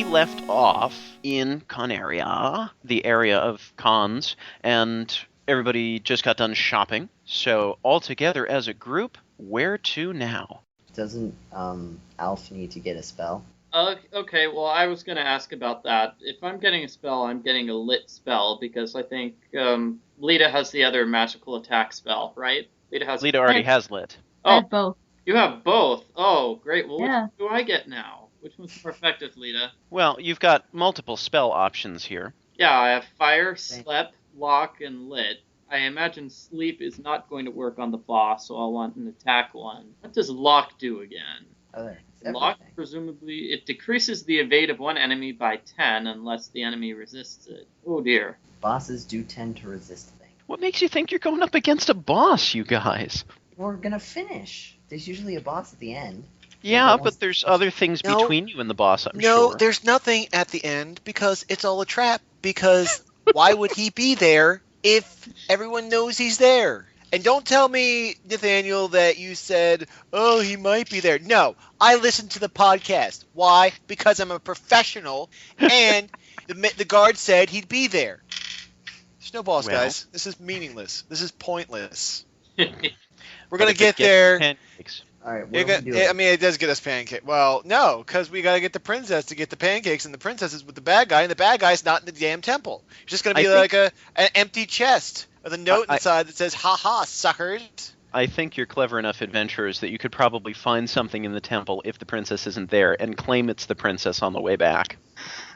we left off in Conaria, the area of cons, and everybody just got done shopping. So all together as a group, where to now? Doesn't Alf need to get a spell? Okay, well, I was going to ask about that. If I'm getting a spell, I'm getting a lit spell, because I think LITA has the other magical attack spell, right? LITA already has lit. I have both. You have both. Oh, great. Well, Yeah. which do I get now? Which one's more effective, LITA? Well, you've got multiple spell options here. Yeah, I have Fire, Slep, Lock, and Lit. I imagine Sleep is not going to work on the boss, so I'll want an attack one. What does Lock do again? Lock, presumably, it decreases the evade of one enemy by 10 unless the enemy resists it. Oh dear. Bosses do tend to resist things. What makes you think you're going up against a boss, you guys? We're gonna finish. There's usually a boss at the end. Yeah, but there's other things between you and the boss, I'm sure. No, there's nothing at the end, because it's all a trap. Because why would he be there if everyone knows he's there? And don't tell me, Nathaniel, that you said, oh, he might be there. No, I listened to the podcast. Why? Because I'm a professional, and the guard said he'd be there. There's no boss, guys. This is meaningless. This is pointless. We're going to get there. Pancakes. All right, what are we doing? I mean, it does get us pancakes. Well, no, because we got to get the princess to get the pancakes, and the princess is with the bad guy, and the bad guy's not in the damn temple. It's just going to be like an empty chest with a note inside that says, ha ha, suckers. I think you're clever enough adventurers that you could probably find something in the temple if the princess isn't there and claim it's the princess on the way back.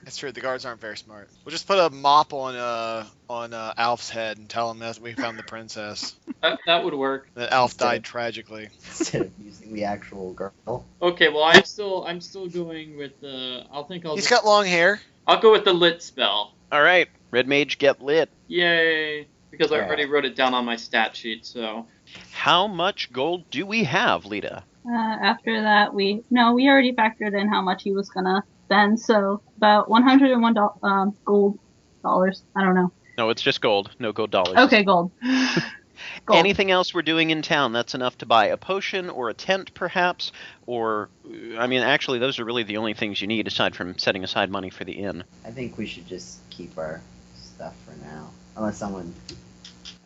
That's true. The guards aren't very smart. We'll just put a mop on Alf's head and tell him that we found the princess. That would work. That Alf died tragically. Instead of using the actual girl. Okay, well, I'm still going with the. He's got long hair. I'll go with the lit spell. All right, Red Mage, get lit. Yay! Because I already wrote it down on my stat sheet. So. How much gold do we have, Lita? After that, we already factored in how much he was gonna spend, so about $101 gold dollars. I don't know. No, it's just gold. No gold dollars. Okay, gold. Gold. Anything else we're doing in town that's enough to buy a potion or a tent, perhaps? Or, I mean, actually, those are really the only things you need aside from setting aside money for the inn. I think we should just keep our stuff for now. Unless someone...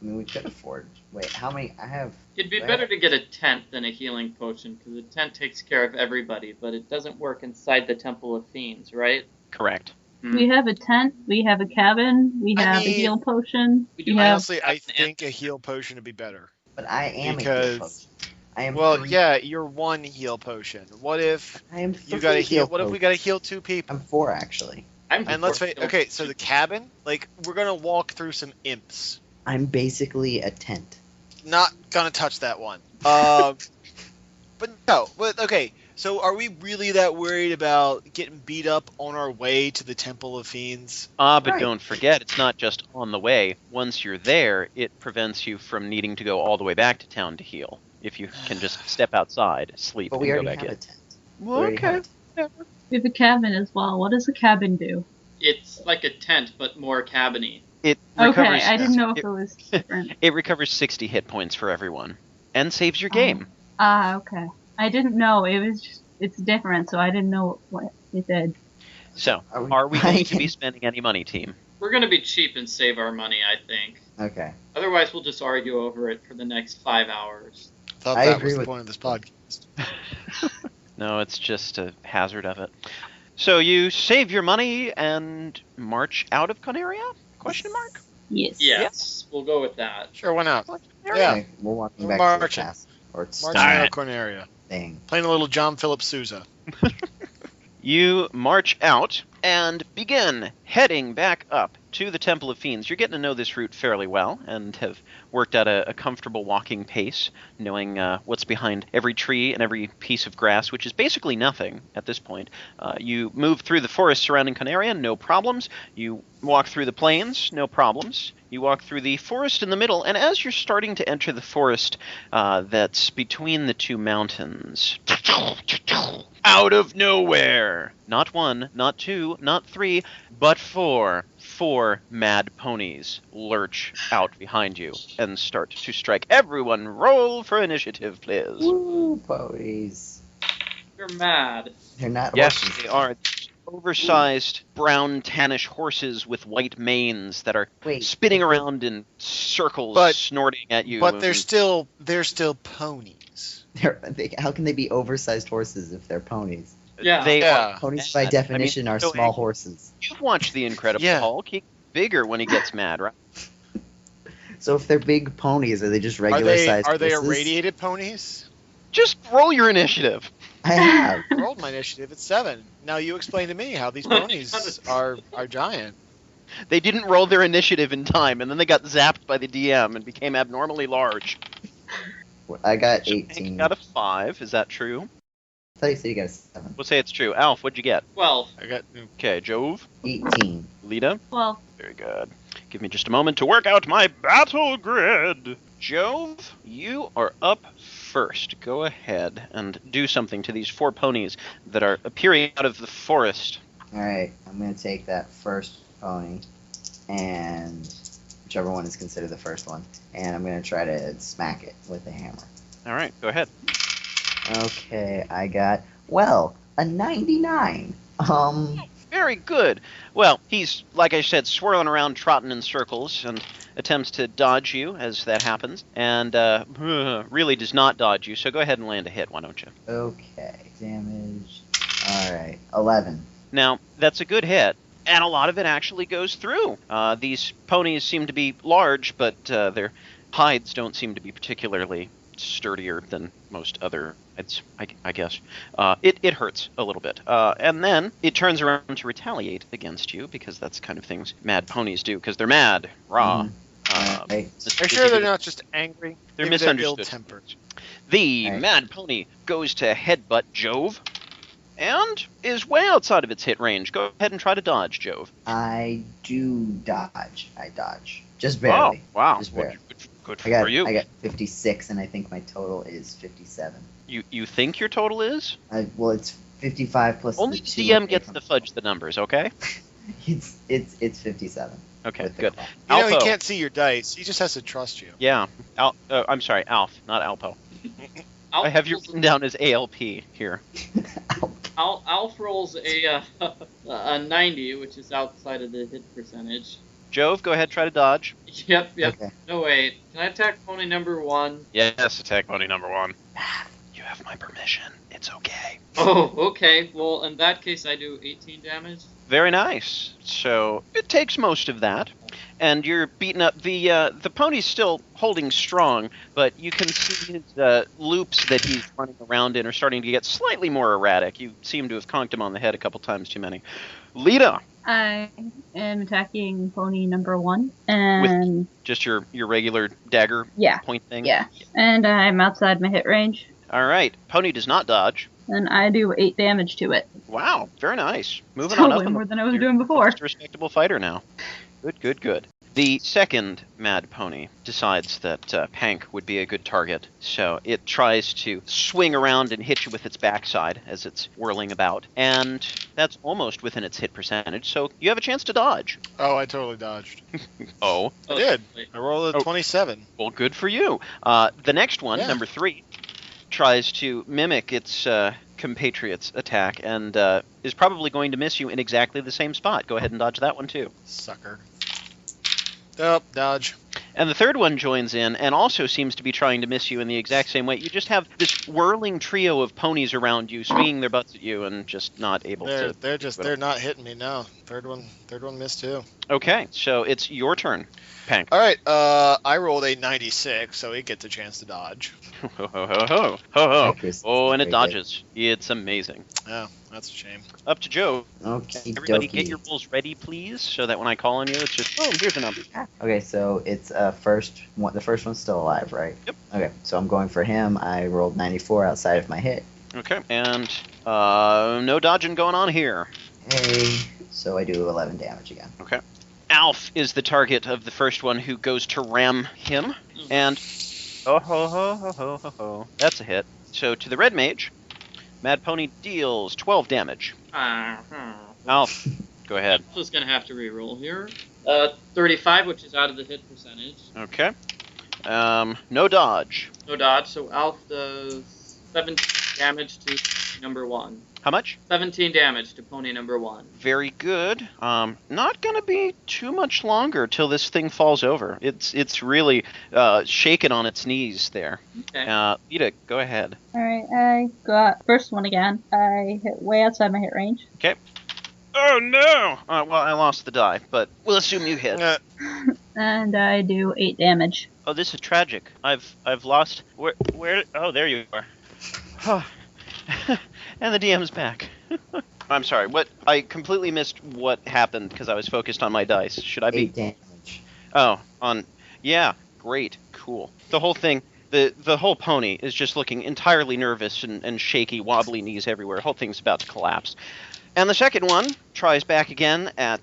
I mean, we could afford... Wait, how many... I have... It'd be better to get a tent than a healing potion, because a tent takes care of everybody, but it doesn't work inside the Temple of Fiends, right? Correct. We have a tent, we have a cabin, we have a heal potion. Honestly, I think a heal potion would be better. But I am a heal potion. I am you're one heal potion. What if I am you got to heal? What if we got to heal 2 people? I'm 4, actually. And let's face okay, so the cabin, like, we're gonna walk through some imps. I'm basically a tent. Not gonna touch that one. But no. But okay. So are we really that worried about getting beat up on our way to the Temple of Fiends? But don't forget, it's not just on the way. Once you're there, it prevents you from needing to go all the way back to town to heal. If you can just step outside, sleep, and go back in. But we already have a tent. Well, okay. We have a cabin as well. What does a cabin do? It's like a tent, but more cabin-y. Okay, I didn't know if it was different. It recovers 60 hit points for everyone. And saves your game. Okay. I didn't know. It's different, so I didn't know what it did. So, are we going to be spending any money, team? We're going to be cheap and save our money, I think. Okay. Otherwise, we'll just argue over it for the next 5 hours. Thought that was the point of this podcast. No, it's just a hazard of it. So you save your money and march out of Conaria? Question mark? Yes. We'll go with that. Sure, why not? Yeah. Okay, we're walking back to the castle. Or marching out of Conaria. Thing. Playing a little John Philip Sousa. You march out and begin heading back up to the Temple of Fiends. You're getting to know this route fairly well and have worked at a comfortable walking pace, knowing what's behind every tree and every piece of grass, which is basically nothing at this point. You move through the forest surrounding Conaria, no problems. You walk through the plains, no problems. You walk through the forest in the middle, and as you're starting to enter the forest that's between the 2 mountains, out of nowhere, not 1, not 2, not 3, but 4 mad ponies lurch out behind you and start to strike. Everyone roll for initiative, please. Woo, ponies. You're mad. They're not Yes, horses. they are. oversized brown tannish horses with white manes that are spinning around in circles, snorting at you. But they're still ponies. How can they be oversized horses if they're ponies? Yeah. They are Ponies by definition are small horses. You've watched The Incredible Hulk. He's bigger when he gets mad, right? So if they're big ponies, are they just regular sized horses? Are they irradiated ponies? Just roll your initiative. I have. I rolled my initiative at 7. Now you explain to me how these ponies are giant. They didn't roll their initiative in time, and then they got zapped by the DM and became abnormally large. I got 18. You got a 5. Is that true? I thought you said you got a 7. We'll say it's true. Alf, what'd you get? 12. I got... Okay, JOEV? 18. LITA? 12. Very good. Give me just a moment to work out my battle grid. JOEV, you are up first. Go ahead and do something to these 4 ponies that are appearing out of the forest. Alright, I'm going to take that first pony, and whichever one is considered the first one, and I'm going to try to smack it with a hammer. Alright, go ahead. Okay, I got, a 99. Very good. Well, he's, like I said, swirling around, trotting in circles, and attempts to dodge you as that happens, and really does not dodge you, so go ahead and land a hit, why don't you? Okay, damage. Alright, 11. Now, that's a good hit, and a lot of it actually goes through. These ponies seem to be large, but their hides don't seem to be particularly sturdier than most other hides, I guess. It hurts a little bit. And then it turns around to retaliate against you, because that's the kind of things mad ponies do, because they're mad. Rah. Are you sure they're not just angry? They're Maybe misunderstood. ill-tempered. The mad pony goes to headbutt JOEV, and is way outside of its hit range. Go ahead and try to dodge, JOEV. I do dodge. I dodge. Just barely. Oh, wow. Just barely. Good for you. I got 56, and I think my total is 57. You think your total is? Well, it's 55 plus Only the the 2 DM gets to fudge the numbers, okay? It's 57. Okay, good. You know, he Alpo. can't see your dice. He just has to trust you. Yeah. I'm sorry, Alf, not Alpo. I have you written down as ALP here. Alf rolls a 90, which is outside of the hit percentage. JOEV, go ahead, try to dodge. Yep. Okay. No, wait. Can I attack pony number 1? Yes, attack pony number 1. You have my permission. It's okay. Oh, okay. Well, in that case, I do 18 damage. Very nice. So it takes most of that, and you're beating up the pony's still holding strong, but you can see his loops that he's running around in are starting to get slightly more erratic. You seem to have conked him on the head a couple times too many. LITA. I am attacking pony number 1, and With just your regular dagger point thing. Yeah, and I'm outside my hit range, All right. Pony does not dodge. and I do 8 damage to it. Wow, very nice. Moving on up. Totally more than I was doing before. Just a respectable fighter now. Good. The second mad pony decides that PANC would be a good target, so it tries to swing around and hit you with its backside as it's whirling about, and that's almost within its hit percentage, so you have a chance to dodge. Oh, I totally dodged. Oh. I did. I rolled a 27. Well, good for you. The next one, number 3, tries to mimic its compatriot's attack and is probably going to miss you in exactly the same spot. Go ahead and dodge that one too. Sucker. Oh, dodge. And the third one joins in and also seems to be trying to miss you in the exact same way. You just have this whirling trio of ponies around you, swinging their butts at you and just not able to. They're not hitting me now. Third one missed too. Okay, so it's your turn, PANC. All right, I rolled a 96, so he gets a chance to dodge. Oh, and it dodges. It's amazing. Oh, that's a shame. Up to Joe. Okay, Everybody get your rolls ready, please, so that when I call on you, it's just, boom, here's a number. Okay, so it's the first one's still alive, right? Yep. Okay, so I'm going for him. I rolled 94 outside of my hit. Okay, and no dodging going on here. Hey, so I do 11 damage again. Okay. Alf is the target of the first one who goes to ram him, and that's a hit. So to the Red Mage, Mad Pony deals 12 damage. Alf, go ahead. I'm just going to have to reroll here. 35, which is out of the hit percentage. Okay. No dodge. No dodge, so Alf does 7 damage to number 1. How much? 17 damage to pony number 1. Very good. Not gonna be too much longer till this thing falls over. It's really shaken on its knees there. Okay. Lita, go ahead. Alright, I got first one again. I hit way outside my hit range. Okay. Oh no! Well, I lost the die, but we'll assume you hit. And I do 8 damage. Oh, this is tragic. I've lost. Where? Oh, there you are. And the DM's back. I'm sorry. What? I completely missed what happened because I was focused on my dice. Should I be? 8 damage. Oh, on. Yeah. Great. Cool. The whole thing. The whole pony is just looking entirely nervous and shaky, wobbly knees everywhere. The whole thing's about to collapse. And the second one tries back again at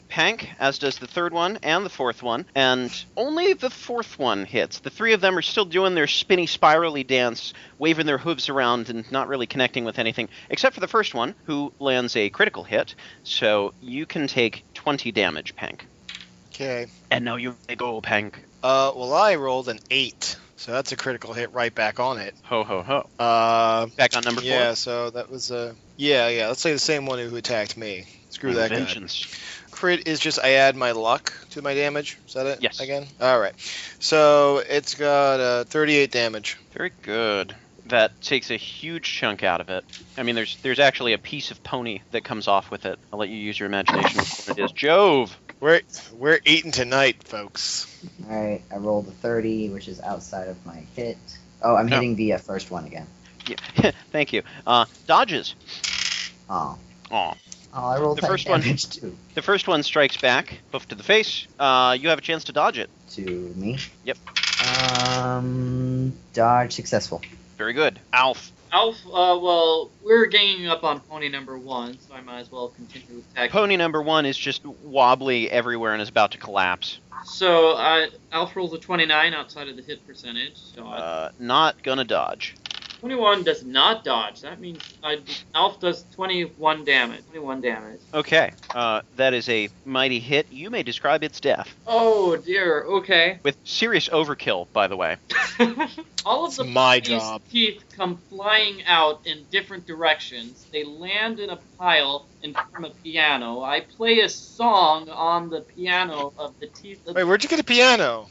PANC, as does the third one and the fourth one, and only the fourth one hits. The three of them are still doing their spinny, spirally dance, waving their hooves around and not really connecting with anything, except for the first one, who lands a critical hit, so you can take 20 damage, PANC. Okay. And now you may go, PANC. Well, I rolled an 8, so that's a critical hit right back on it. Ho, ho, ho. Back on number 4? Yeah, so that was yeah, let's say the same one who attacked me. Screw that Vengeance. guy. Crit is just I add my luck to my damage. Is that it? Yes. Again? Alright. So it's got 38 damage. Very good. That takes a huge chunk out of it. I mean, there's actually a piece of pony that comes off with it. I'll let you use your imagination for what it is. JOEV! We're eating tonight, folks. Alright, I rolled a 30, which is outside of my hit. Oh, I'm hitting the first one again. Yeah. Thank you. Dodges. Oh. Aw. Oh, I rolled The that first one- damage too. The first one strikes back, hoof to the face. You have a chance to dodge it. To me? Yep. Dodge successful. Very good. Alf. Alf, well, we're ganging up on pony number 1, so I might as well continue attacking. Pony number 1 is just wobbly everywhere and is about to collapse. So, Alf rolls a 29 outside of the hit percentage, so Not gonna dodge. 21 does not dodge. That means Alf does 21 damage. 21 damage. Okay. That is a mighty hit. You may describe its death. Oh dear, okay. With serious overkill, by the way. All of the my pony's job. teeth come flying out in different directions. They land in a pile and form a piano. I play a song on the piano of the teeth. Wait, where'd you get a piano?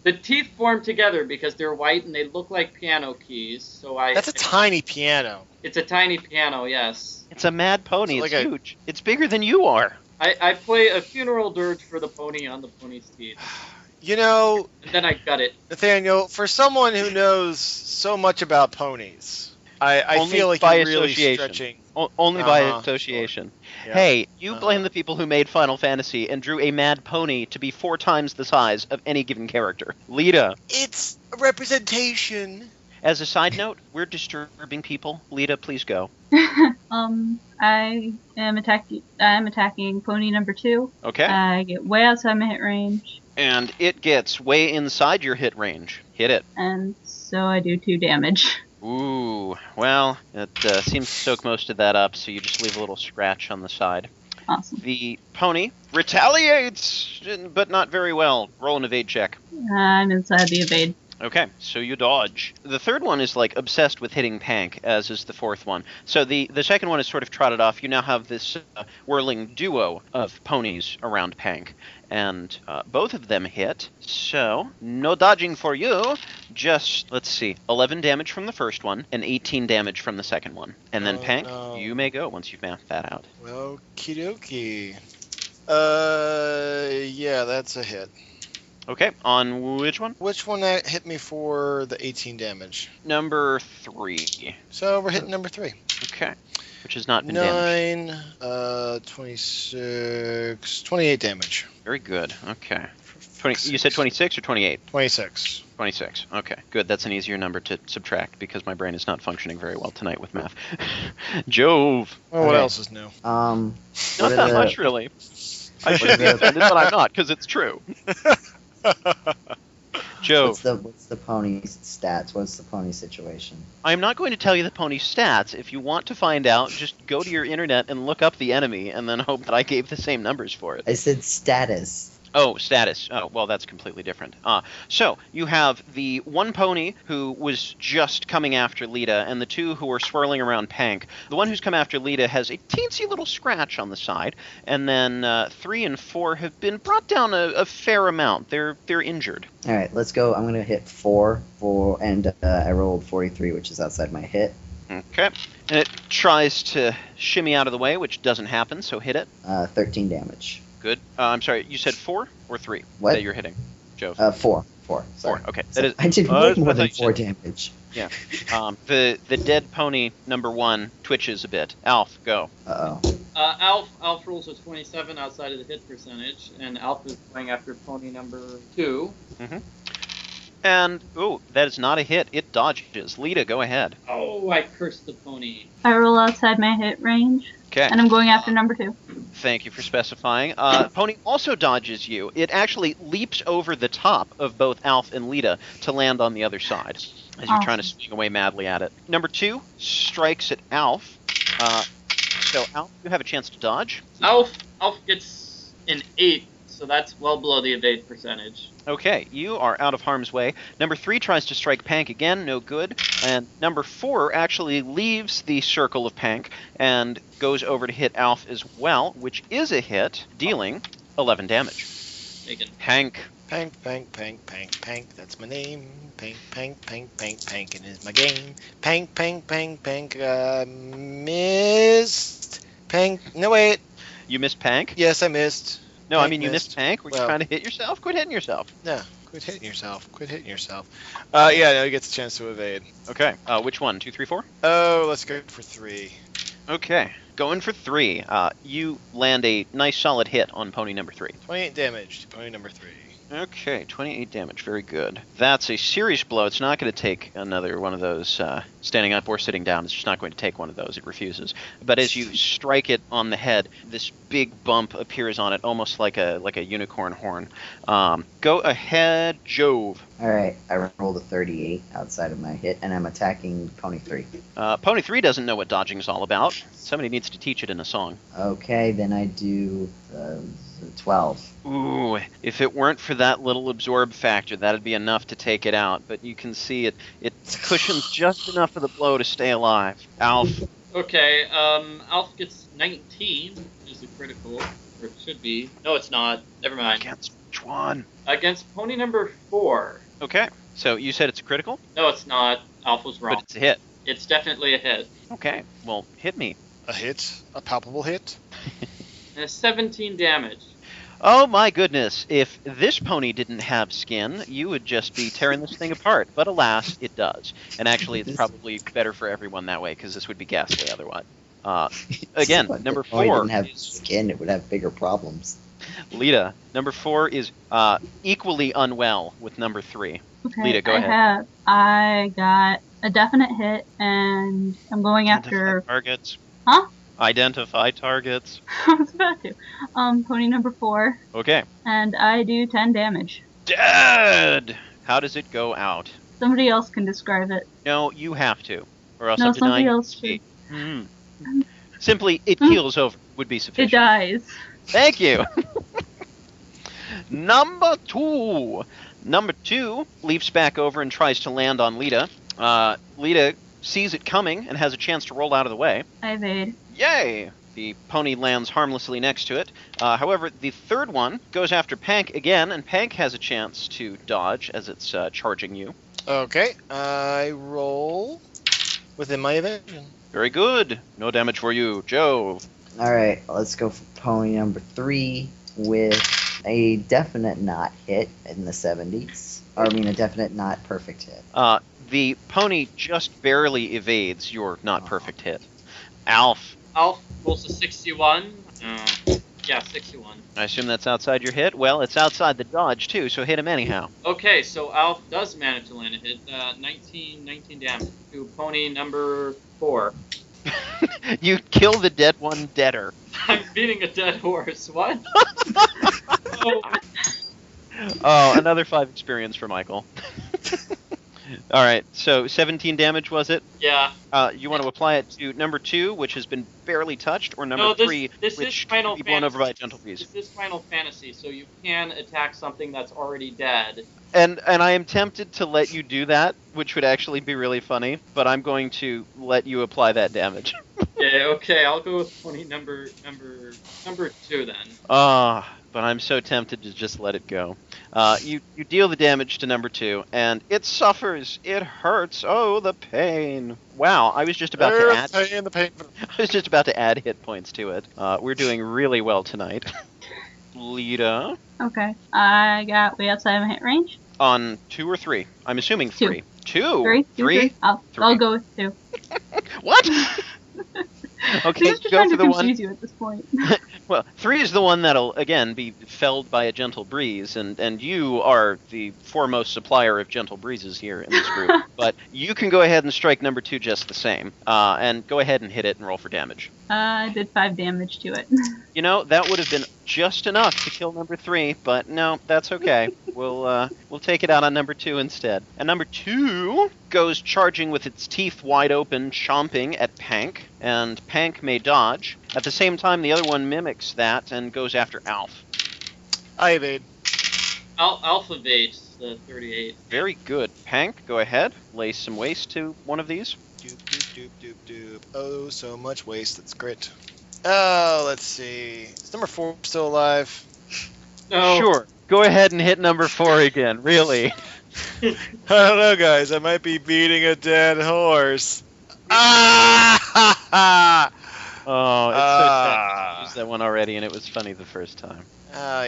The teeth form together because they're white and they look like piano keys. So That's a tiny piano. It's a tiny piano, yes. It's a mad pony. So It's like huge. It's bigger than you are. I play a funeral dirge for the pony on the pony's teeth. You know, And then I gut it. Nathaniel, for someone who knows so much about ponies, I Only feel like by you're really association. stretching. Only by Uh-huh, association. Yeah. Hey, you Uh-huh. blame the people who made Final Fantasy and drew a mad pony to be 4 times the size of any given character. Lita. It's a representation. As a side note, we're disturbing people. Lita, please go. I am attacking pony number 2. Okay. I get way outside my hit range, And it gets way inside your hit range. Hit it. and so I do 2 damage. Ooh. Well, it seems to soak most of that up, so you just leave a little scratch on the side. Awesome. The pony retaliates, but not very well. Roll an evade check. I'm inside the evade. Okay, so you dodge. The third one is like obsessed with hitting PANC, as is the fourth one. So the second one is sort of trotted off. You now have this whirling duo of ponies around PANC, and both of them hit. So no dodging for you. Just, let's see, 11 damage from the first one and 18 damage from the second one. And then PANC, no. you may go once you've mapped that out. Okie dokie. Yeah, that's a hit. Okay, on which one? Which one that hit me for the 18 damage? Number 3. So we're hitting number 3. Okay, which has not been damaged. 9, 26, 28 damage. Very good. Okay. You said 26 or 28? 26. 26. Okay, good. That's an easier number to subtract because my brain is not functioning very well tonight with math. JOEV. Well, what Okay. else is new? Not that much, really. I should be offended, but I'm not because it's true. JOEV. What's the pony's stats? What's the pony situation? I'm not going to tell you the pony's stats. If you want to find out, just go to your internet and look up the enemy and then hope that I gave the same numbers for it. I said status. Oh, status. Oh, well, that's completely different. So you have the one pony who was just coming after LITA, and the two who are swirling around PANC. The one who's come after LITA has a teensy little scratch on the side, and then 3 and 4 have been brought down a fair amount. They're injured. All right, let's go. I'm gonna hit 4, and I rolled 43, which is outside my hit. Okay. And it tries to shimmy out of the way, which doesn't happen, so hit it. 13 damage. Good. I'm sorry, you said 4 or 3 What? that you're hitting, Jove? 4. Sorry. 4. Okay. So That is. I did I way more than thought you 4 said- damage. Yeah. The dead pony number 1 twitches a bit. Alf, go. Uh-oh. Alf rolls a 27 outside of the hit percentage, and Alf is going after pony number 2. And that is not a hit. It dodges. LITA, go ahead. Oh, I cursed the pony. I roll outside my hit range, Okay. and I'm going after number 2. Thank you for specifying. Pony also dodges you. It actually leaps over the top of both Alf and LITA to land on the other side as you're trying to swing away madly at it. Number 2 strikes at Alf. So Alf, you have a chance to dodge. Alf gets an 8, so that's well below the evade percentage. Okay, you are out of harm's way. Number 3 tries to strike PANC again, no good. And number 4 actually leaves the circle of PANC and goes over to hit Alf as well, which is a hit, dealing 11 damage. Taken. PANC. Pank, that's my name. Panking is my game. Pank, missed. Pank, no wait. You missed PANC? Yes, I missed. No, I Pank mean you missed PANC. Were you Well- trying to hit yourself? Quit hitting yourself. No, quit hitting yourself. Yeah, no, he gets a chance to evade. Okay, which one? 2, 3, 4? Oh, let's go for 3. Okay, going for 3. You land a nice solid hit on pony number 3. 28 damage to pony number 3. Okay, 28 damage. Very good. That's a serious blow. It's not going to take another one of those standing up or sitting down. It's just not going to take one of those. It refuses. But as you strike it on the head, this big bump appears on it, almost like a unicorn horn. Go ahead, JOEV. All right, I rolled a 38 outside of my hit, and I'm attacking pony 3. Pony 3 doesn't know what dodging is all about. Somebody needs to teach it in a song. Okay, then I do 12. Ooh, if it weren't for that little absorb factor, that'd be enough to take it out. But you can see it cushions just enough of the blow to stay alive. Alf. Okay, Alf gets 19, which is a critical, or it should be. No, it's not. Never mind. Against which one? Against pony number 4. Okay, so you said it's a critical, No, it's not. Alf was wrong. but it's a hit. It's definitely a hit. Okay, well, hit me. A hit? A palpable hit? And 17 damage. Oh my goodness, if this pony didn't have skin, you would just be tearing this thing apart. But alas, it does. And actually, it's probably better for everyone that way, because this would be ghastly otherwise. Again, So if number the pony 4 didn't have is skin, it would have bigger problems. LITA. Number 4 is equally unwell with number 3. Okay, LITA, go ahead. I got a definite hit, and I'm going after. Identify targets. Huh? Identify targets. I was about to. Pony number 4, Okay. and I do 10 damage. Dead! How does it go out? Somebody else can describe it. No, you have to. Or else No, I'm denying somebody else it. should. Simply, it keels over would be It sufficient. dies. Thank you. Number 2. Number 2 leaps back over and tries to land on LITA. LITA sees it coming and has a chance to roll out of the way. I evade. Yay! The pony lands harmlessly next to it. However, the third one goes after PANC again, and PANC has a chance to dodge as it's charging you. Okay, I roll within my evasion. Very good. No damage for you. JOEV. All right, let's go for pony number 3 with a definite not hit in the 70s. Or, I mean, a definite not perfect hit. The pony just barely evades your not perfect hit. Alf. Alf rolls a 61. Yeah, 61. I assume that's outside your hit? Well, it's outside the dodge, too, so hit him anyhow. Okay, so Alf does manage to land a hit. 19 damage to pony number 4. You kill the dead one deader. I'm beating a dead horse. What? Oh, Oh, another 5 experience for Michael. All right, so 17 damage was it? Yeah. You want to apply it to number 2, which has been barely touched, or number No, 3, this which is Final can be blown over by a Fantasy. gentle breeze? This is Final Fantasy, so you can attack something that's already dead. And I am tempted to let you do that, which would actually be really funny, but I'm going to let you apply that damage. Yeah, okay, I'll go with pony number 2 then. But I'm so tempted to just let it go. You deal the damage to number 2, and it suffers. It hurts. Oh, the pain. Wow, I was just about to add. The pain. I was just about to add hit points to it. We're doing really well tonight. Lita. Okay. I got way outside my hit range. On 2 or 3? I'm assuming 3. 2. 3. 3. I'll go with 2. What? Okay, I'm just go trying for to the confuse one. you at this point. Well, 3 is the one that'll again be felled by a gentle breeze, and you are the foremost supplier of gentle breezes here in this group. But you can go ahead and strike number 2 just the same, and go ahead and hit it and roll for damage. I did 5 damage to it. You know, that would have been just enough to kill number 3, but no, that's okay. We'll take it out on number 2 instead. And number 2 goes charging with its teeth wide open, chomping at PANC, and PANC may dodge. At the same time, the other one mimics that and goes after Alf. I evade. Alpha evades the 38. Very good. PANC, go ahead. Lay some waste to one of these. Doop, doop, doop, doop, doop. Oh, so much waste. That's grit. Oh, let's see. Is number 4 still alive? No. Sure. Go ahead and hit number 4 again. Really? I don't know, guys. I might be beating a dead horse. Ah! Oh, it's so sad. I used that one already, and it was funny the first time.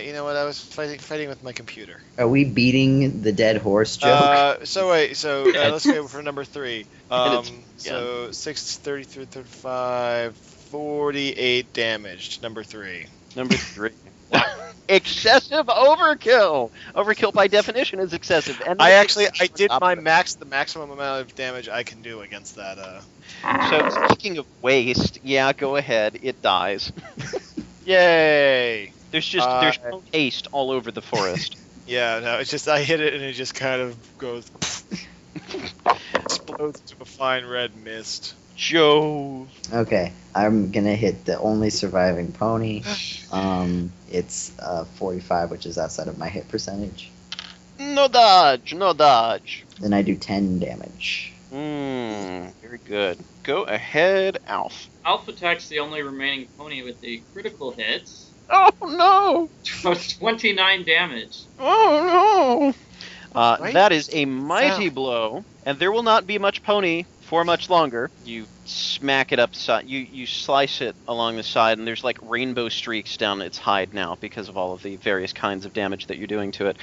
You know what? I was fighting with my computer. Are we beating the dead horse joke? So let's go for number 3. And So 6, 33, 35, 48 damage to number 3. Number 3. Excessive overkill. Overkill by definition is excessive. And I did the maximum amount of damage I can do against that. So speaking of waste, yeah, go ahead. It dies. Yay! There's no haste all over the forest. Yeah, no, it's just I hit it and it just kind of goes explodes into a fine red mist. Jove. Okay, I'm gonna hit the only surviving pony. It's 45, which is outside of my hit percentage. No dodge. Then I do 10 damage. Very good. Go ahead, Alf. Alpha attacks the only remaining pony with a critical hit. Oh no! 29 damage. Oh no! That is a mighty blow, and there will not be much pony for much longer. You smack it upside, you slice it along the side, and there's like rainbow streaks down its hide now because of all of the various kinds of damage that you're doing to it.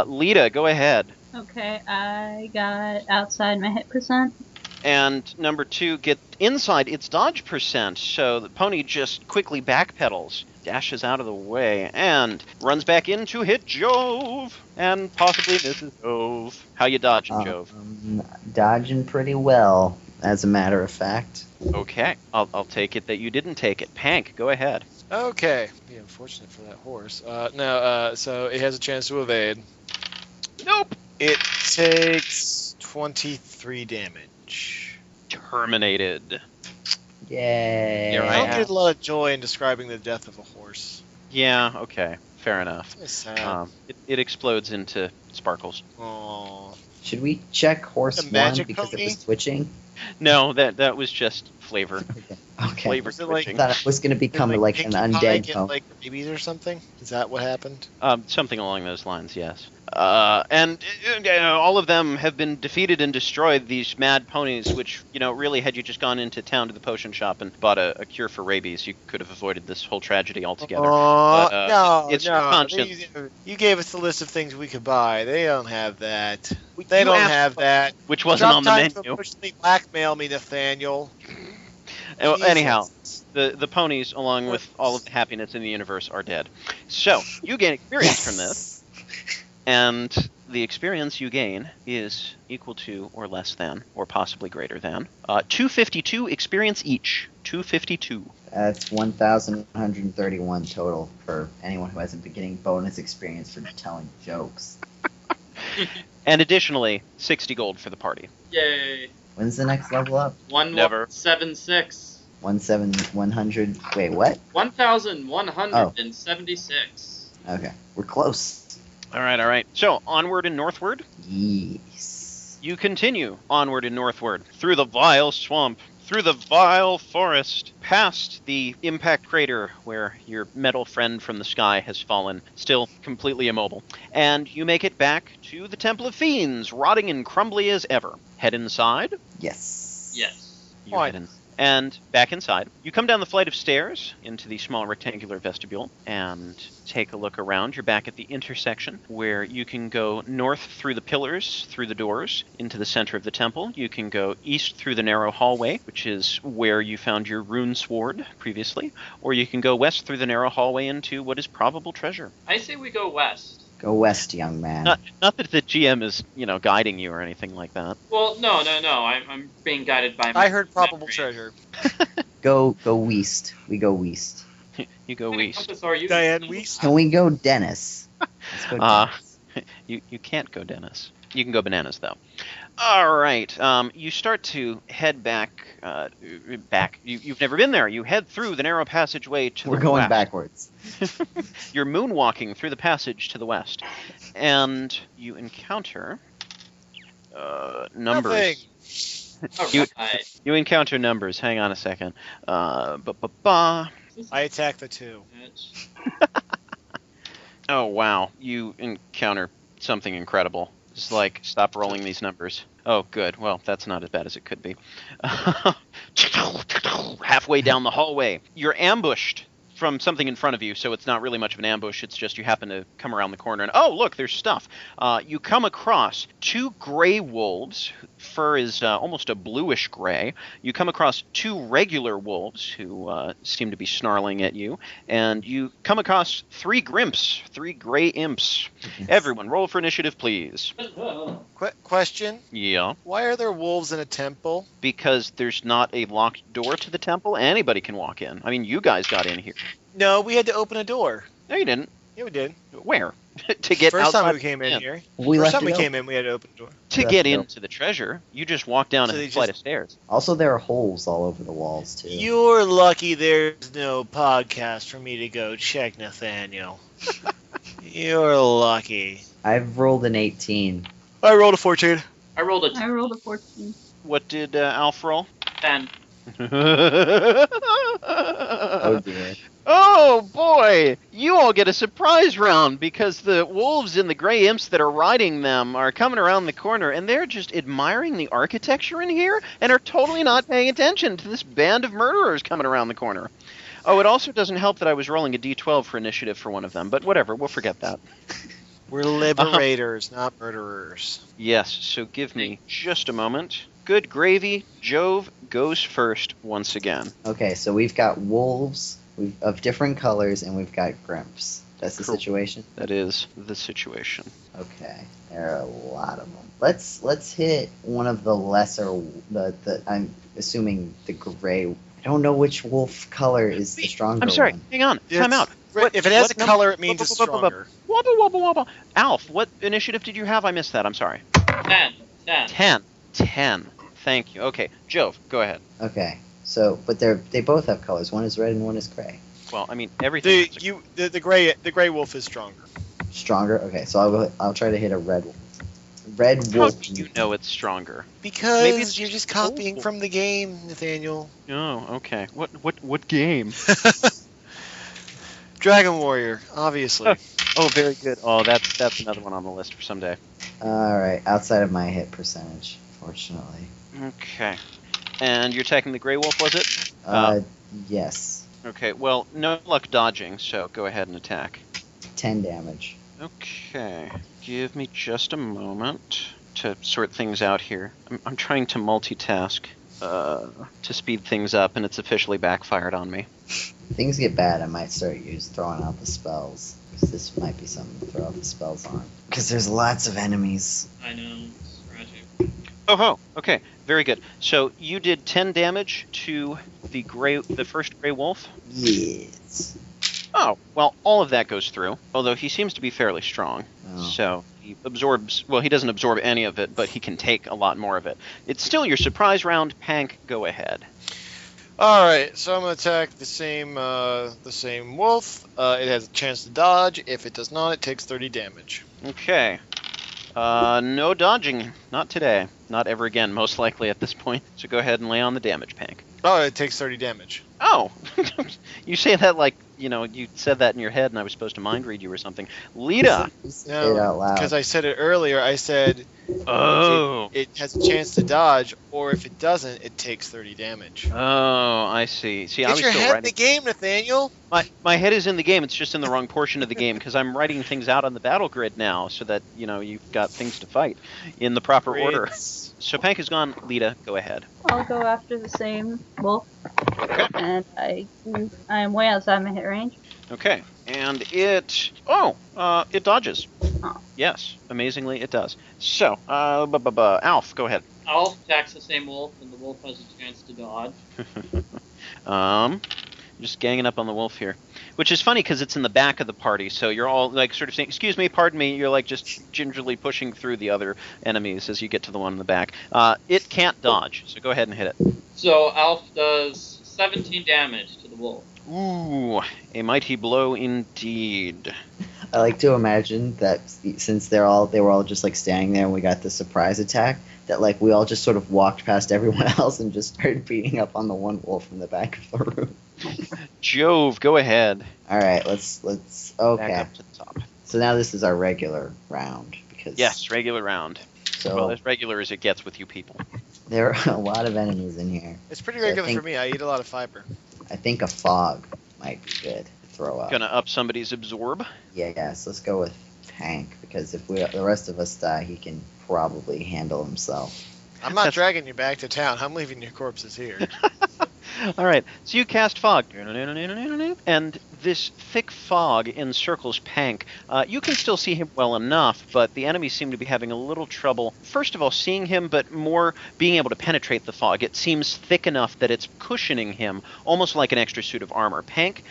Lita, go ahead. Okay, I got outside my hit percent. And number 2, get inside its dodge percent, so the pony just quickly backpedals, dashes out of the way, and runs back in to hit JOEV, and possibly misses JOEV. How you dodging, JOEV? Dodging pretty well, as a matter of fact. Okay, I'll take it that you didn't take it. PANC, go ahead. Okay. Be unfortunate for that horse. So it has a chance to evade. Nope. It takes 23 damage. Terminated. Yay. You're I right. don't get a lot of joy in describing the death of a horse. Yeah, okay. Fair enough. It's sad. It explodes into sparkles. Aww. Should we check horse The 1 magic because pony? it was switching? No, that was just flavor. Okay. Flavor Was it like- switching. I thought it was going to become like an Pinkie Pie undead get, pony. like babies or something? Is that what happened? Something along those lines, yes. And all of them have been defeated and destroyed, these mad ponies, which, really, had you just gone into town to the potion shop and bought a cure for rabies, you could have avoided this whole tragedy altogether. No, it's your conscience. You gave us the list of things we could buy. They don't have that. You They don't asked have that. Which wasn't on the Drop time to menu. emotionally blackmail me, Nathaniel. Anyhow, Jesus. the ponies, along with all of the happiness in the universe, are dead. So, you gain experience from this, and the experience you gain is equal to or less than, or possibly greater than, 252 experience each. 252. That's 1,131 total for anyone who hasn't been getting bonus experience for telling jokes. And additionally, 60 gold for the party. Yay. When's the next level up? Never. 176. 100. Wait, what? 1,176. Okay, we're close. All right. So, onward and northward. Yes. You continue onward and northward through the vile swamp, through the vile forest, past the impact crater where your metal friend from the sky has fallen, still completely immobile. And you make it back to the Temple of Fiends, rotting and crumbly as ever. Head inside. Yes. Yes. You head in. And back inside, you come down the flight of stairs into the small rectangular vestibule and take a look around. You're back at the intersection where you can go north through the pillars, through the doors, into the center of the temple. You can go east through the narrow hallway, which is where you found your rune sword previously, or you can go west through the narrow hallway into what is probable treasure. I say we go west. Go west, young man. Not that the GM is, guiding you or anything like that. Well, no. I'm being guided by my I heard probable memory. treasure. Go west. We go west. You go How many east. compass are you? Diane Weiss. Can we go Dennis? Let's go Dennis. You can't go Dennis. You can go bananas, though. All right. You start to head back. You've never been there. You head through the narrow passageway to We're the going west. backwards. You're moonwalking through the passage to the west, and you encounter numbers. Nothing. Alright. You encounter numbers. Hang on a second. I attack the 2. Oh, wow. You encounter something incredible. It's like, stop rolling these numbers. Oh, good. Well, that's not as bad as it could be. Halfway down the hallway, you're ambushed from something in front of you, so it's not really much of an ambush. It's just you happen to come around the corner and, oh, look, there's stuff. You come across 2 gray wolves. Fur is almost a bluish gray. You come across 2 regular wolves who seem to be snarling at you. And you come across 3 grimps, 3 gray imps. Everyone, roll for initiative, please. Question? Yeah. Why are there wolves in a temple? Because there's not a locked door to the temple. Anybody can walk in. I mean, you guys got in here. No, we had to open a door. No, you didn't. Yeah, we did. Where? To get First outside time we came in here. We First left time it we open. came in, we had to open the door. To Left get it into the treasure, you just walk down So a they flight just- of stairs. Also, there are holes all over the walls too. You're lucky there's no podcast for me to go check, Nathaniel. You're lucky. I've rolled an 18. I rolled a 14. I rolled a I rolled a 14. What did Alf roll? 10. Oh dear. Oh boy! You all get a surprise round because the wolves and the gray imps that are riding them are coming around the corner and they're just admiring the architecture in here and are totally not paying attention to this band of murderers coming around the corner. Oh, it also doesn't help that I was rolling a d12 for initiative for one of them, but whatever, we'll forget that. We're liberators, not murderers. Yes, so give me just a moment. Good gravy, JOEV goes first once again. Okay, so we've got wolves of different colors, and we've got grimps. That's the Cool. situation. That is the situation. Okay, there are a lot of them. Let's hit one of the lesser. The I'm assuming the gray. I don't know which wolf color is the stronger I'm sorry, one. hang on, It's- time out. If it has what a number- color, it means it's stronger. Wobble, wobble, wobble. Alf, what initiative did you have? I missed that, I'm sorry. 10. 10. Thank you. Okay, JOEV, go ahead. Okay, so but they both have colors. One is red and one is gray. Well, I mean, everything. The gray wolf is stronger. Stronger. Okay, so I'll try to hit a red wolf. Red How wolf. do you know it's stronger? Because Maybe it's you're just just copying cool. from the game, Nathaniel. Oh, okay. What game? Dragon Warrior, obviously. Oh, very good. Oh, that's another one on the list for someday. All right, outside of my hit percentage, fortunately. Okay. And you're attacking the gray wolf, was it? Yes, Okay. Well, no luck dodging, so go ahead and attack. 10 damage. Okay. Give me just a moment to sort things out here. I'm trying to multitask to speed things up, and it's officially backfired on me. If things get bad, I might start throwing out the spells. 'Cause this might be something to throw out the spells on. Because there's lots of enemies. I know. It's tragic. Oh, okay. Very good. So you did 10 damage to the first gray wolf. Yes. Oh, well, all of that goes through, although he seems to be fairly strong. Oh. So he absorbs, well, he doesn't absorb any of it, but he can take a lot more of it. It's still your surprise round. PANC, go ahead. All right, so I'm going to attack the same wolf. It has a chance to dodge. If it does not, it takes 30 damage. Okay. No dodging. Not today. Not ever again, most likely at this point. So go ahead and lay on the damage, PANC. Oh, it takes 30 damage. Oh! You say that like, you said that in your head and I was supposed to mind read you or something. LITA! Say it out loud. Because I said it earlier. I said it has a chance to dodge, or if it doesn't, it takes 30 damage. Oh, I see. See, I Get was your still head in writing. the game, Nathaniel. My head is in the game. It's just in the wrong portion of the game because I'm writing things out on the battle grid now so that, you've got things to fight in the proper order. So PANC is gone. LITA, go ahead. I'll go after the same wolf, and I am way outside my hit range. Okay, and it dodges. Oh. Yes, amazingly it does. So, Alf, go ahead. Alf attacks the same wolf, and the wolf has a chance to dodge. Just ganging up on the wolf here, which is funny because it's in the back of the party, so you're all like sort of saying, "Excuse me, pardon me." You're like just gingerly pushing through the other enemies as you get to the one in the back. It can't dodge, so go ahead and hit it. So Alf does 17 damage to the wolf. Ooh, a mighty blow indeed. I like to imagine that since they were all just like standing there and we got the surprise attack, that like we all just sort of walked past everyone else and just started beating up on the one wolf in the back of the room. JOEV, go ahead. All right, let's Back okay. up to the top. So now this is our regular round because Yes, regular round. So Well, as regular as it gets with you people. there are a lot of enemies in here. It's pretty So I regular think- for me. I eat a lot of fiber. I think a fog might be good to throw up. Gonna up somebody's absorb. Yeah, so let's go with PANC because if the rest of us die, he can probably handle himself. I'm not That's- dragging you back to town. I'm leaving your corpses here. All right, so you cast fog, and this thick fog encircles PANC. You can still see him well enough, but the enemies seem to be having a little trouble, first of all, seeing him, but more being able to penetrate the fog. It seems thick enough that it's cushioning him, almost like an extra suit of armor. PANC,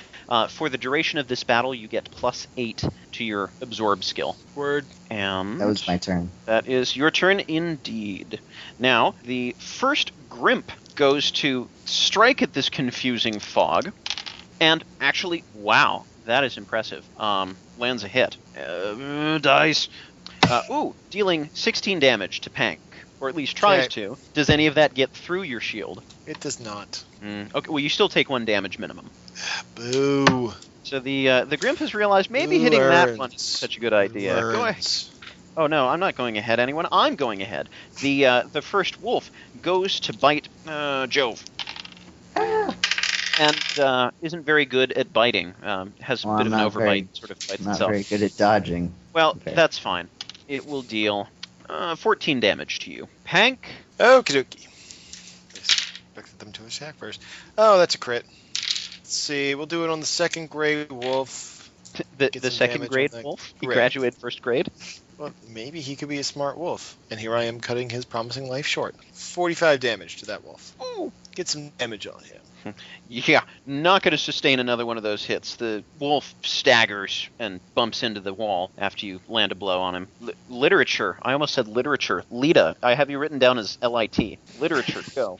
for the duration of this battle, you get +8 to your absorb skill. Word. And That was my turn. that is your turn indeed. Now, the first Grimp goes to strike at this confusing fog, and actually, wow, that is impressive. Lands a hit. Dice. Dealing 16 damage to PANC, or at least tries Okay. to. Does any of that get through your shield? It does not. Okay, well, you still take 1 damage minimum. Boo. So the Grimp has realized maybe hitting that one is such a good idea. Go ahead. Oh no, I'm not going ahead, anyone. I'm going ahead. The first wolf goes to bite JOEV. And isn't very good at biting. Has a Well, bit I'm of an not overbite, very- sort of bites Not itself. very good at dodging. Well, Okay. that's fine. It will deal 14 damage to you. PANC? Okie dokie. Expected them to attack first. Oh, that's a crit. Let's see. We'll do it on the second grade wolf. The Get some second damage grade on that wolf? He crit. graduated first grade? Well, maybe he could be a smart wolf. And here I am cutting his promising life short. 45 damage to that wolf. Ooh. Get some damage on him. Yeah, not going to sustain another one of those hits. The wolf staggers and bumps into the wall after you land a blow on him. Literature. I almost said literature. LITA. I have you written down as LIT. Literature. Go.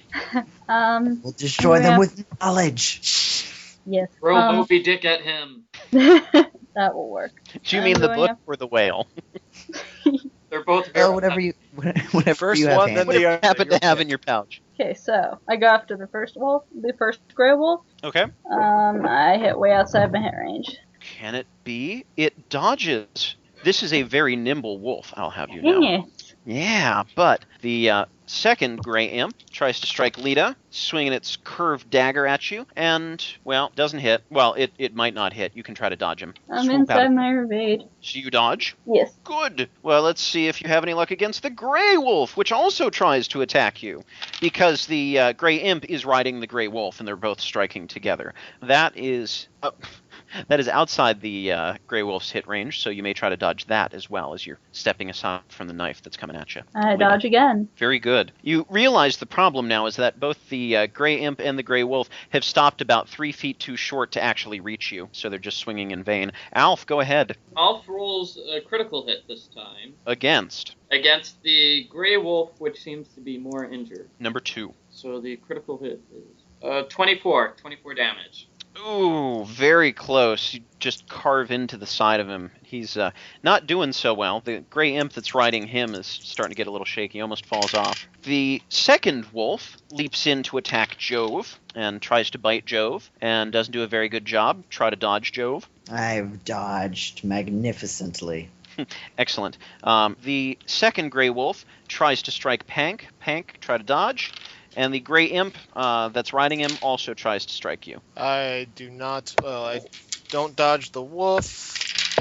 We'll destroy them with knowledge. Yes. Throw Moby Dick at him. That will work. Do you I'm mean the going book up- or the whale? They're both very Well, whatever you First you have one, then handy. the Happen to have in your pouch. Okay, so I go after the first wolf, the first gray wolf. Okay. I hit way outside my hit range. Can it be? It dodges. This is a very nimble wolf, I'll have you know. Dang it. Yeah, but the second gray imp tries to strike LITA, swinging its curved dagger at you, and, well, doesn't hit. Well, it might not hit. You can try to dodge him. I'm Swoop out inside of- my evade. So you dodge? Yes. Good. Well, let's see if you have any luck against the gray wolf, which also tries to attack you, because the gray imp is riding the gray wolf, and they're both striking together. That is That is outside the Grey Wolf's hit range, so you may try to dodge that as well as you're stepping aside from the knife that's coming at you. I dodge again. Very good. You realize the problem now is that both the Grey Imp and the Grey Wolf have stopped about 3 feet too short to actually reach you, so they're just swinging in vain. Alf, go ahead. Alf rolls a critical hit this time. Against Against the Grey Wolf, which seems to be more injured. number 2. So the critical hit is 24 damage. Ooh, very close. You just carve into the side of him. He's not doing so well. The Grey Imp that's riding him is starting to get a little shaky, almost falls off. The second wolf leaps in to attack JOEV and tries to bite JOEV and doesn't do a very good job. Try to dodge JOEV. I've dodged magnificently. Excellent. The second Grey Wolf tries to strike PANC. PANC, try to dodge. And the Grey Imp that's riding him also tries to strike you. I do not. Well, I don't dodge the wolf.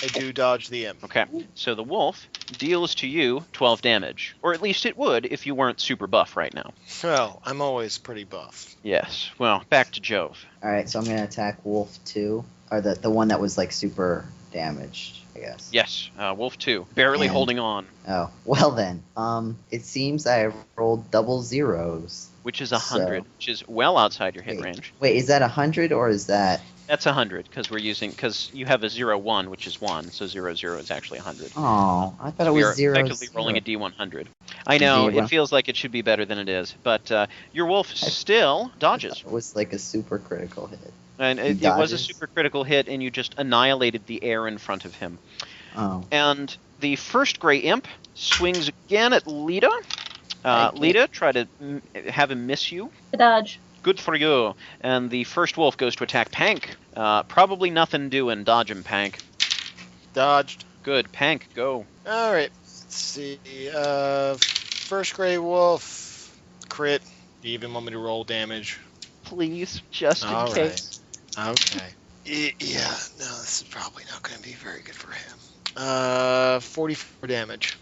I do dodge the imp. Okay, so the wolf deals to you 12 damage. Or at least it would if you weren't super buff right now. Well, I'm always pretty buff. Yes. Well, back to JOEV. Alright, so I'm going to attack Wolf 2. Or the one that was, like, super damaged, I guess. Yes, Wolf 2. Barely And- holding on. Oh, well then. It seems I rolled double zeros. Which is 100, which is well outside your hit range. Wait, is that 100 or is that... That's 100, because you have a 0-1, which is 1, so 0-0 is actually 100. Oh, I thought So it we was are 0. effectively rolling a D100. I know, D1. it feels like it should be better than it is, but your wolf still dodges. It was like a super critical hit. And He it was a dodges. super critical hit, and you just annihilated the air in front of him. Oh. And the first Grey Imp swings again at LITA. Thank you. LITA, try to have him miss you. I dodge. Good for you. And the first wolf goes to attack PANC. Probably nothing doing. Dodge him, PANC. Dodged. Good. PANC, go. All right. Let's see. First Grey Wolf. Crit. Do you even want me to roll damage? Please, just in All case. right. Okay. Yeah. No, this is probably not going to be very good for him. 44 damage.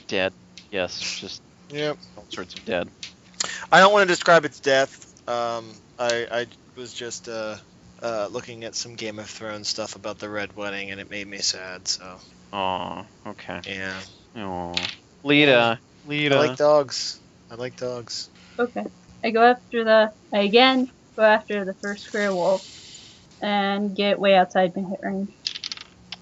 Dead. Yes, just Yep. all sorts of dead. I don't want to describe its death. I was just looking at some Game of Thrones stuff about the Red Wedding, and it made me sad. So Aw, okay. yeah. Aw. LITA. LITA. I like dogs. I like dogs. Okay. I again go after the first Grey Wolf and get way outside my hit range.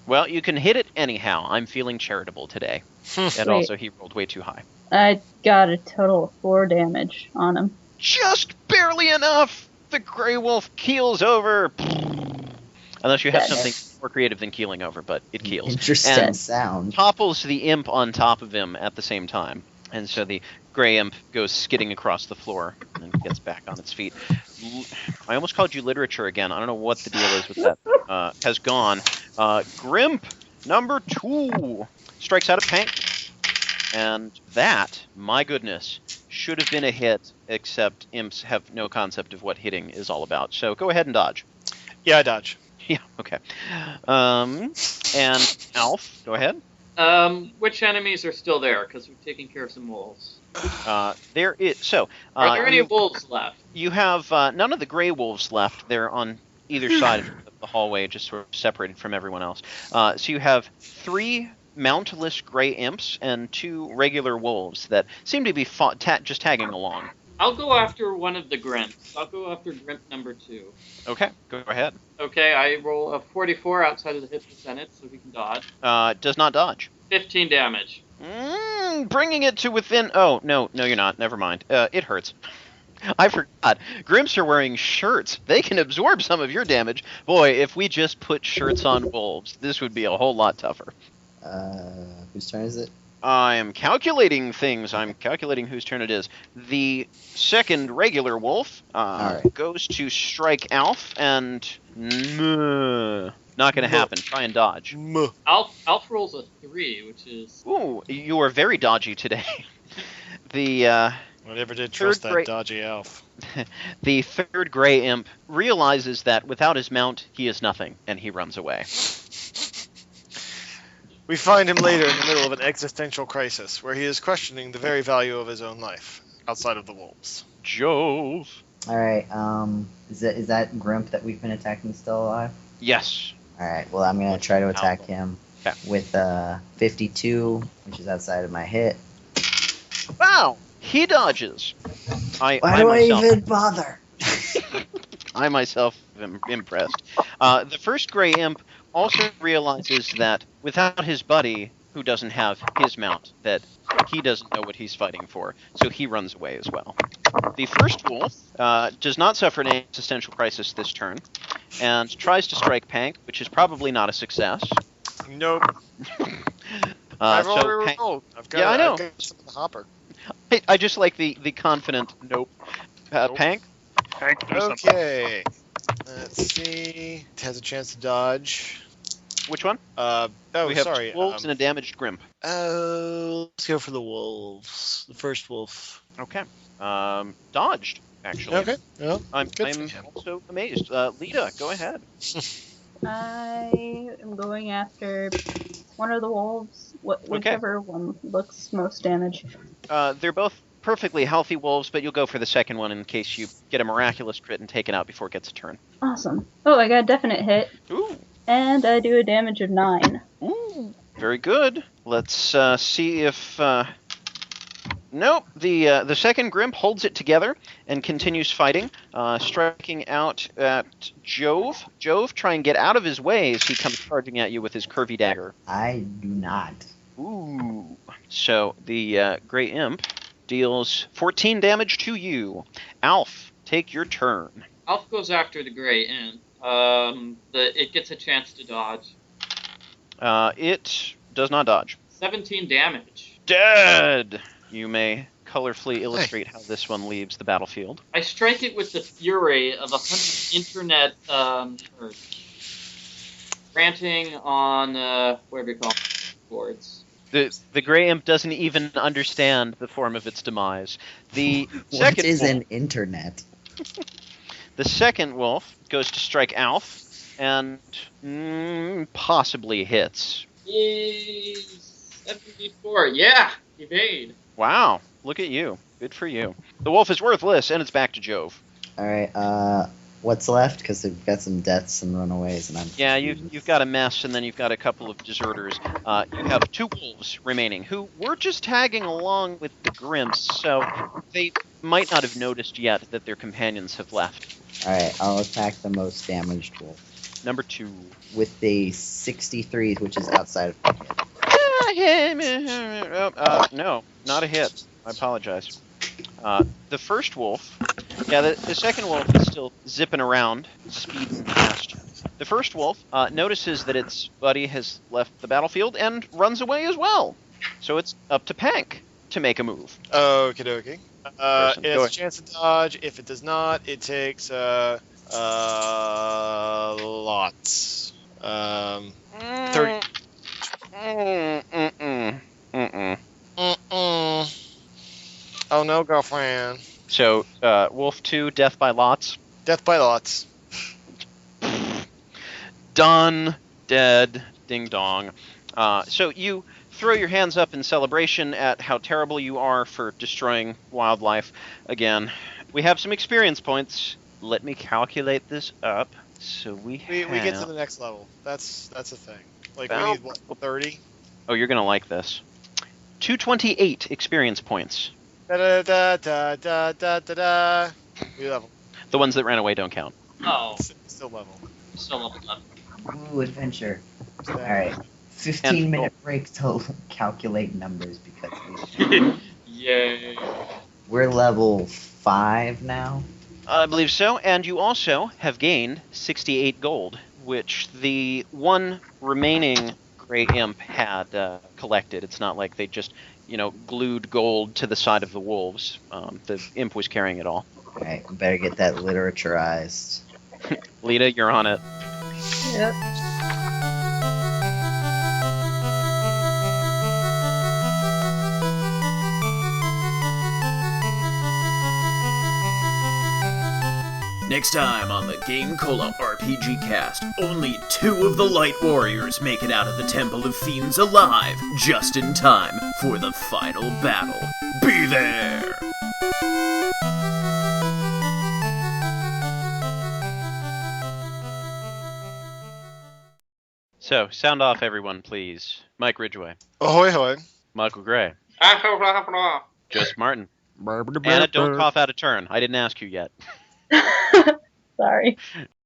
Well, you can hit it anyhow. I'm feeling charitable today. And Wait. also, he rolled way too high. I got a total of 4 damage on him. Just barely enough! The Grey Wolf keels over. Unless you have Dead. something more creative than keeling over, but it keels. Interesting And sound. topples the imp on top of him at the same time. And so the Grey Imp goes skidding across the floor and gets back on its feet. I almost called you literature again. I don't know what the deal is with that. Has gone. Grimp, number 2, strikes out a PANC. And that, my goodness, should have been a hit, except imps have no concept of what hitting is all about. So go ahead and dodge. Yeah, I dodge. Yeah, okay. And Alf, go ahead. Which enemies are still there? Because we've taken care of some wolves. There is so. Are there any wolves left? You have none of the Grey Wolves left. They're on either side of the hallway, just sort of separated from everyone else. So you have 3 mountless Grey Imps and 2 regular wolves that seem to be just tagging along. I'll go after one of the Grimps. I'll go after Grimp number 2. Okay, go ahead. Okay, I roll a 44 outside of the hit percentage, so we can dodge. Does not dodge. 15 damage. Bringing it to within... Oh, no, you're not. Never mind. It hurts. I forgot. Grimps are wearing shirts. They can absorb some of your damage. Boy, if we just put shirts on wolves, this would be a whole lot tougher. Whose turn is it? I am calculating things. I'm calculating whose turn it is. The second regular wolf Alright. goes to strike Alf, and... Not going to happen. Try and dodge. Alf rolls a 3, which is... Ooh, you are very dodgy today. The I never did trust Third that Grey- dodgy elf. the third Grey Imp realizes that without his mount, he is nothing, and he runs away. We find him later in the middle of an existential crisis, where he is questioning the very value of his own life, outside of the wolves. Jove. All right. Is that Grimp that we've been attacking still alive? Yes. All right. Well, I'm gonna try to attack him Okay. with 52, which is outside of my hit. Wow! He dodges. Why do I even bother? I myself am impressed. The first Grey Imp also realizes that without his buddy, who doesn't have his mount, that he doesn't know what he's fighting for, so he runs away as well. The first wolf does not suffer an existential crisis this turn, and tries to strike PANC, which is probably not a success. Nope. I've already rolled. I've got I know. I've got some in the hopper. I just like the confident nope. Nope. PANC? Hank, do something. Okay. Let's see. It has a chance to dodge. Which one? We have sorry. two wolves and a damaged Grimp. Let's go for the wolves. The first wolf. Okay. Dodged, actually. Okay. Well, I'm good for him. also amazed. Lita, go ahead. I am going after one of the wolves, whichever one looks most damaged. They're both perfectly healthy wolves, but you'll go for the second one in case you get a miraculous crit and take it out before it gets a turn. Awesome. Oh, I got a definite hit. Ooh. And I do a damage of 9. Ooh. Very good. Let's see if... Nope. The second Grimp holds it together and continues fighting, striking out at JOEV. JOEV, try and get out of his way as he comes charging at you with his curvy dagger. I do not. Ooh. So the Grey Imp deals 14 damage to you. Alf, take your turn. Alf goes after the Grey Imp. It gets a chance to dodge. It does not dodge. 17 damage. Dead! You may colorfully illustrate how this one leaves the battlefield. I strike it with the fury of 100 internet ranting on whatever you call it, boards. The Grey Imp doesn't even understand the form of its demise. The What second is wolf, an internet? The second wolf goes to strike Alf and possibly hits. Yay! 74. Yeah! Evade. Wow, look at you. Good for you. The wolf is worthless, and it's back to JOEV. All right. What's left? Because we've got some deaths and runaways, and I'm. Yeah, you've got a mess, and then you've got a couple of deserters. You have two wolves remaining, who were just tagging along with the Grimps, so they might not have noticed yet that their companions have left. All right. I'll attack the most damaged wolf Number 2. with the 63, which is outside of my hit. No, not a hit. I apologize. The first wolf, the second wolf is still zipping around, speeding past. The first wolf notices that its buddy has left the battlefield and runs away as well. So it's up to PANC to make a move. Okie dokie. It Go has a ahead. chance to dodge. If it does not, it takes lots. 30. Oh no, girlfriend. So, Wolf 2, death by lots. Death by lots. Done. Dead. Ding dong. So you throw your hands up in celebration at how terrible you are for destroying wildlife. Again, we have some experience points. Let me calculate this up. So we get to the next level. That's a thing. Like Well- we need what, 30? Oh, you're gonna like this. 228 experience points. Da da da da da da da da. We level. The ones that ran away don't count. Oh, Still level. still leveled up. Ooh, adventure. So, All right. 15-minute break to calculate numbers because Yay. we're level 5 now. I believe so, and you also have gained 68 gold, which the one remaining Grey Imp had collected. It's not like they just, glued gold to the side of the wolves. The Imp was carrying it all. All right, we better get that literaturized. Lita, you're on it. Yep. Next time on the Game Cola RPG Cast, only 2 of the Light Warriors make it out of the Temple of Fiends alive, just in time for the final battle. Be there! So, sound off, everyone, please. Mike Ridgaway. Ahoy, hoy. Michael Gray. Joseph Martin. Anna, don't cough out of turn. I didn't ask you yet. Sorry.